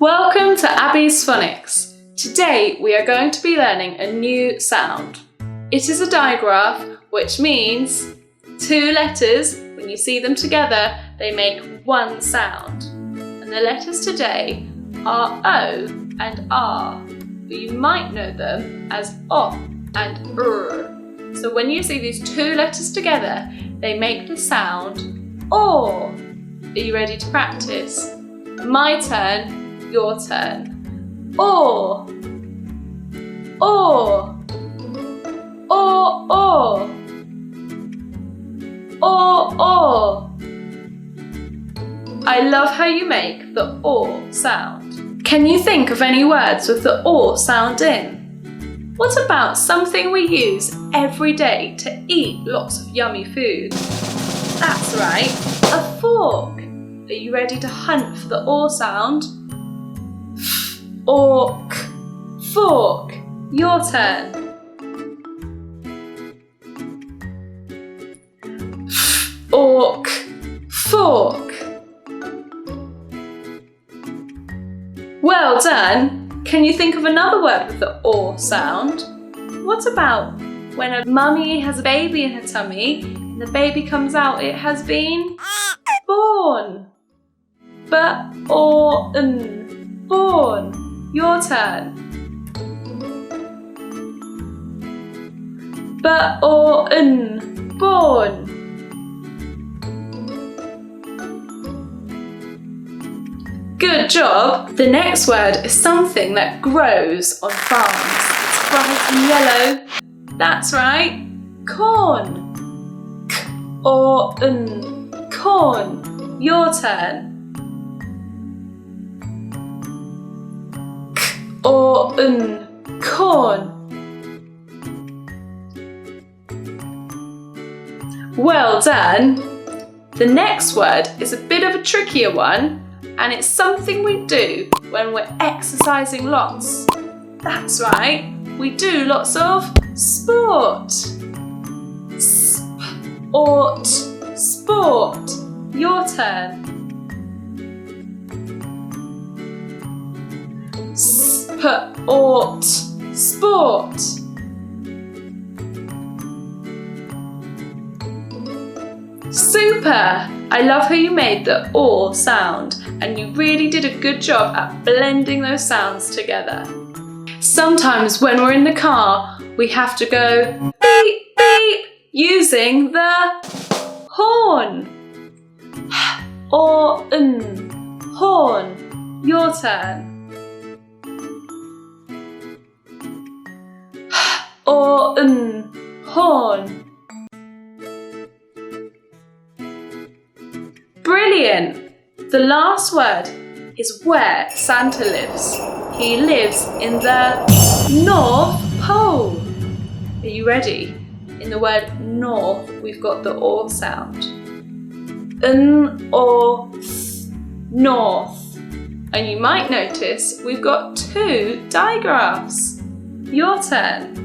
Welcome to Abby's Phonics. Today we are going to be learning a new sound. It is a digraph, which means two letters, when you see them together, they make one sound. And the letters today are O and R, but you might know them as O and R. So when you see these two letters together, they make the sound OR. Are you ready to practice? My turn. Your turn. Or, or, or, or, or, or. I love how you make the or sound. Can you think of any words with the or sound in? What about something we use every day to eat lots of yummy food? That's right, a fork. Are you ready to hunt for the or sound? Ork, fork, your turn. Ork, fork. Well done. Can you think of another word with the or sound? What about when a mummy has a baby in her tummy and the baby comes out, it has been born. B-O-N, born. Your turn. B-O-N, born. Good job. The next word is something that grows on farms. It's bright and yellow. That's right. Corn. K-O-N, corn. Your turn. K-O-N, corn. Well done. The next word is a bit of a trickier one, and it's something we do when we're exercising lots. That's right, we do lots of sport. Sport, sport. Your turn. Sport, sport. Super! I love how you made the or sound, and you really did a good job at blending those sounds together. Sometimes when we're in the car, we have to go beep, beep, using the horn. H-O-N, horn. Your turn. H-O-N, horn. Brilliant! The last word is where Santa lives. He lives in the North Pole. Are you ready? In the word north, we've got the or sound. N-O-th, north. And you might notice we've got two digraphs. Your turn.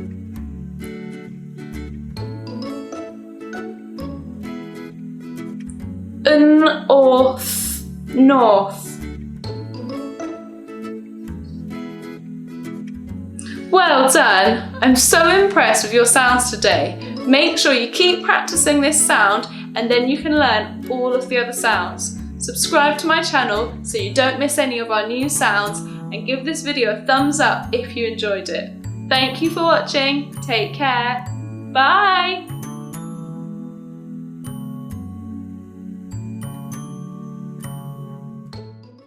North, north. Well done! I'm so impressed with your sounds today. Make sure you keep practicing this sound and then you can learn all of the other sounds. Subscribe to my channel so you don't miss any of our new sounds, and give this video a thumbs up if you enjoyed it. Thank you for watching. Take care. Bye!